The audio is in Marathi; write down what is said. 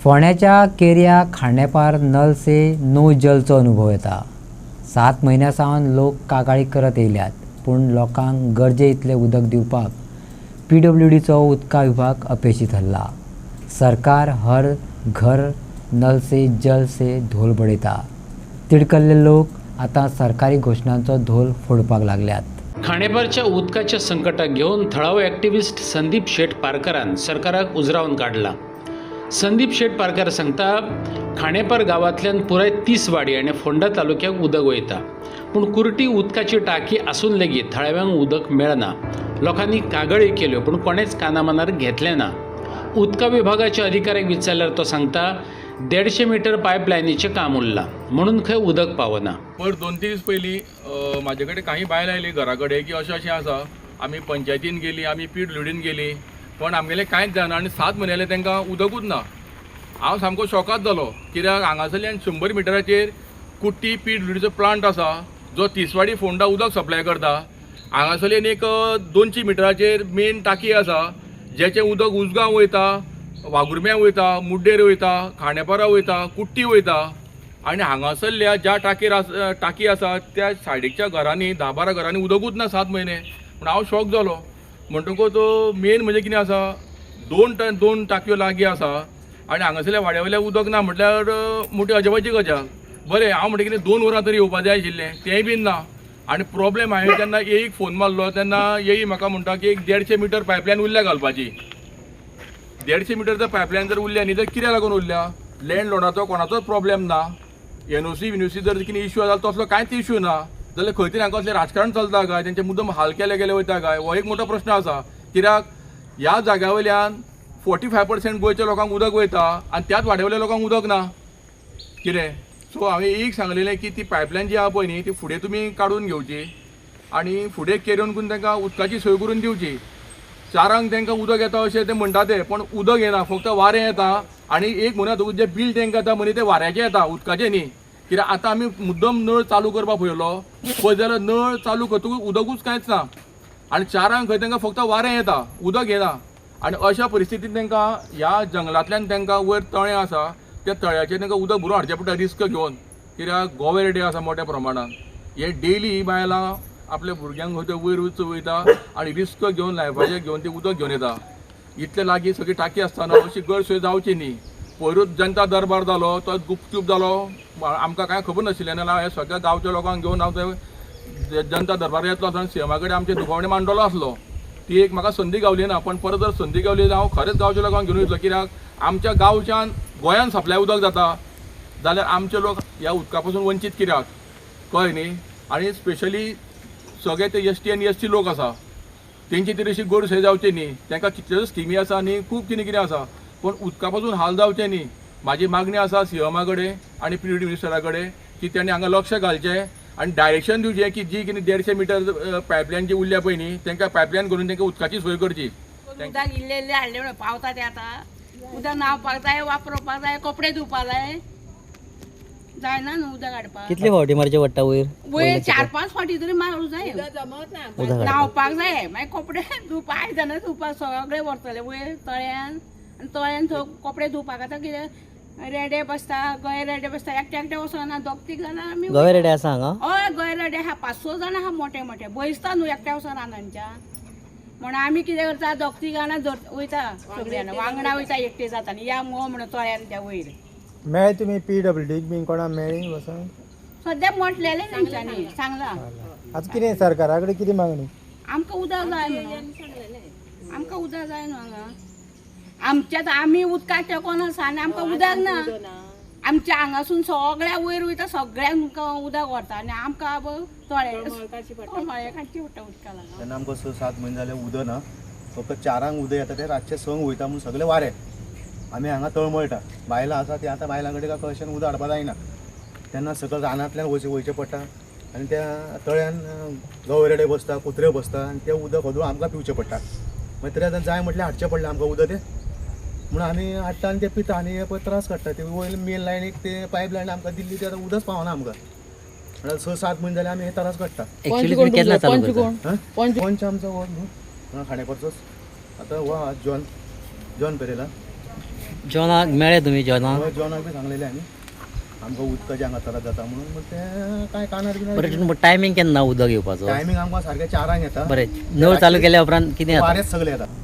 फोंड्याच्या केऱ्या खांडेपार नल से नो जलचो अनुभव येता। 7 म्हयन्यासावन लोक कागाळी करत येयल्यात, पूण लोकांक गरजे इतले उदक दिवपाक PWDचो उदका विभाग अपेशी थारला। सरकार हर घर नल से जल से धोल बडयता। तिडकल्ले लोक आतां सरकारी घोशणांचो धोल फोडपाक लागल्यात। खांडेपारच्या उदकाच्या संकटाक घेवन थळावो एक्टिव्हिस्ट संदीप शेट पारकरान सरकाराक उजरावन काढला। संदीप शेट पारकर सांगता, खांडेपार गांवांतल्यान पुराय 30 वाडी आनी फोंडा तालुक्याक उदक वयता, पूण कुर्टी उदकाची टाकी आसून लेगीत थळाव्यांक उदक मेळना। लोकांनी कागाळी केल्यो, पूण कोणेच कानामनार घेतलें ना। उदका विभागाच्या अधिकाऱ्याक विचारल्यार तो सांगता, 150 मीटर पायपलायनीचें काम उरलां, म्हणून खंय उदक पावना। पण 2-3 दीस पयलीं म्हाजे कडेन काही बायल आयली घरा कडेन की अशें आसा, आमी पंचायतीन गेली, आमी PWDन गेली, पण आमगेलें कांयच जायना आनी 7 म्हयने जाले तांकां उदकूच ना। हांव सामको शॉकाद जालो, कित्याक हांगासरल्यान 100 मिटराचेर कुट्टी PWDचो प्लांट आसा जो 30 वाडी फोंडा उदक सप्लाय करता। हांगासरल्यान एक 200 मिटराचेर मेन टाकी आसा जेचें उदक उसगांव वयता, वागुर्म्यां वयता, मुड्डेर वयता, खांडेपारा वयता, कुट्टी वयता। आनी हांगासरल्या ज्या टाकी आसा त्या सायडीच्या घरांनी 10-12 घरांनी उदकूच ना 7 म्हयने। पूण हांव शॉक जालो। म्हणटकूच मेन म्हणजे कितें आसा, दोन टाकयो लागीं आसा आनी हांगासरल्या वाड्या वयल्या उदक ना म्हटल्यार मोठी अजबाची गजाल। बरें, हांव म्हणटा कितें 2 वरां तरी येवपा जाय आशिल्लें, तेंय बीन ना। आनी प्रॉब्लेम हांवें जेन्ना येईक फोन मारलो तेन्ना येई म्हाका म्हणटा की 150 मीटर पायपलायन उरल्या घालपाची। 150 मीटर पायपलायन जर उरल्या न्ही तर कित्याक लागून उरल्या? लँडलॉर्डाचो कोणाचोच प्रॉब्लेम ना, NOC जर कितें इश्यू जालो तसलो कांयच इश्यू ना, जाल्यार खंय तरी हांगा असलें राजकारण चलता काय, तेंचे मुद्दम हाल केले वयता काय, हो एक मोठो प्रश्न आसा। कित्याक ह्या जाग्या वयल्यान 45% गोंयच्या लोकांक उदक वयता आनी त्याच वाड्या वयल्या लोकांक उदक ना कितें। सो हांवें एक सांगलेलें की ती पायपलायन जी आहा पळय न्ही ती फुडें तुमी काडून घेवची आनी फुडें केऱ्योन करून तांकां उदकाची सोय करून दिवची। चारांक तांकां उदक येता अशें ते म्हणटा ते, पण उदक येना, फक्त वारें येता आनी एक म्हयन्यात जें बील तांकां येता मनी तें वाऱ्याचें येता, उदकाचें न्ही। कित्याक आतां आमी मुद्दम नळ चालू करपाक पळयलो पळय जाल्यार नळ चालू करतकूच उदकूच कांयच ना आनी चारांक खंय तांकां फक्त वारें येता, उदक येना। आनी अशा परिस्थितींत तांकां ह्या जंगलांतल्यान तांकां वयर तळें आसा त्या तळ्याचेर तांकां उदक भरून हाडचें पडटा रिस्क घेवन, कित्याक गोवे रेडे आसा मोठ्या प्रमाणान। हे डेली बायलां आपल्या भुरग्यांक खंय वयर वयता आनी रिस्क घेवन लायफाचें घेवन ते उदक घेवन येता। इतले लागीं सगळी टाकी आसतना अशी गैरसोय जावची न्ही। पयरूच जनता दरबार जालो तो गुपचूप जालो, आमकां कांय खबर नाशिल्लें, नाल्यार हे सगळ्या गांवच्या लोकांक घेवन हांव थंय जनता दरबार येतलो आनी CMा कडेन आमचे दुखावणे मांडलो आसलो। ती एक म्हाका संदी गावली ना, पण परत जर संदी गावली जाल्यार हांव खरेंच गांवच्या लोकांक घेवन वयतलो। कित्याक आमच्या गांवच्यान गोंयान सप्लाय उदक जाता जाल्यार आमचे लोक ह्या उदका पासून वंचीत कित्याक कळ्ळें न्ही। आनी स्पेशली सगळे ते ST आनी SC लोक आसा तेंची तरी अशी गैरसोय जावची न्ही। तांकां कितल्योच स्किमी आसा आनी खूब कितें आसा, पण उदका पासून हाल जावचे न्ही। म्हाजी मागणी आसा CMा कडेन आनी PWD मिनिस्टरा कडेन की तेणी हांगा लक्ष घालचें आनी डायरेक्शन दिवचें की जी कितें 150 मीटर पायपलायन जी उरल्या पळय न्ही तांकां पायपलायन करून तांकां उदकाची सोय करची। उदक इल्लें हाडलें म्हणून पावता तें आतां उदक न्हावपाक जाय, वापरपाक जाय, कपडे धुवपाक जायना न्हू उदक हाडपाक। कितले फावटी मारचे पडटा वयर 4-5 फावटी तरी मारूं जाय, न्हावपाक जाय, मागीर कपडे धुवपाक आयदनां धुवपाक सगळे व्हरतले वयर तळ्यान आनी तळ्यान थंय कपडे धुवपाक आतां कितें रेडे बसता, गळे रेडे बसता, एकटे वचना, 2-3 जाणां आमी गवे रेडे आसा हांगा। हय गळे रेडे आहा, 5-6 जाणां आहा मोठे मोठे, बसता न्हू एकट्या वचना रानांच्या। म्हण आमी कितें करता 2-3 जाणां वयता सगळीं जाणां वांगडा वयता, एकटे जाता आनी या मुगो म्हणून तळ्यान त्या वयर मेळ्ळें तुमी PWDक बीन कोणा मेळ्ळी वचून? सद्या म्हटलेलें तेंच्यांनी सांगलां। आतां कितें सरकारा कडेन कितें मागणी? आमकां उदक जाय म्हणून, आमकां उदक जाय न्हू हांगा। आमच्यात आमी उदकाक तेंकोन आसा आनी आमकां उदक ना। आमच्या हांगासून सगळ्या वयर वयता, सगळ्यांक उदक व्हरता आनी आमकां तळे काडची पडटा उदका लागून। तेन्ना आमकां 6-7 म्हयने जाले उदक ना, फक्त 4 उदक येता ते रातचे 6 वयता म्हणून सगळे वारें। आमी हांगा तळमळटा, बायलां आसा ती आतां बायलां कडेन कळशेन उदक हाडपा जायना, तेन्ना सकयल रानांतल्यान वयचें पडटा आनी त्या तळ्यान गवेरेडे बसता, कुत्रे बसता आनी तें उदक हदूळ आमकां पिवचें पडटा। मागीर तरी आतां जाय म्हटल्यार हाडचें पडलें आमकां उदक तें, म्हणून आमी हाडटा आनी तें पिता आनी हे पळय त्रास काडटा। ते वयर मेन लायनीक ते पायपलायन आमकां दिल्ली ती आतां उदकच पावना आमकां, म्हळ्यार 6-7 म्हयने जाले आमी हे त्रास काडटा। पंच आमचो हो न्हू खांडेपारचोच, आतां हो जॉन पेरेला। जेवणाक मेळ्ळे तुमी जेवणाक जेवणाक बी सांगलेले आमी आमकां उदकाची हांगा त्रास जाता म्हणून बट ते काय कानार बरें टायमींग केन्ना उदक येवपाचो टायमींग आमकां सारकें 4 येता बरें नळ चालू केल्या उपरांत कितें जाता वारेच सगळे येता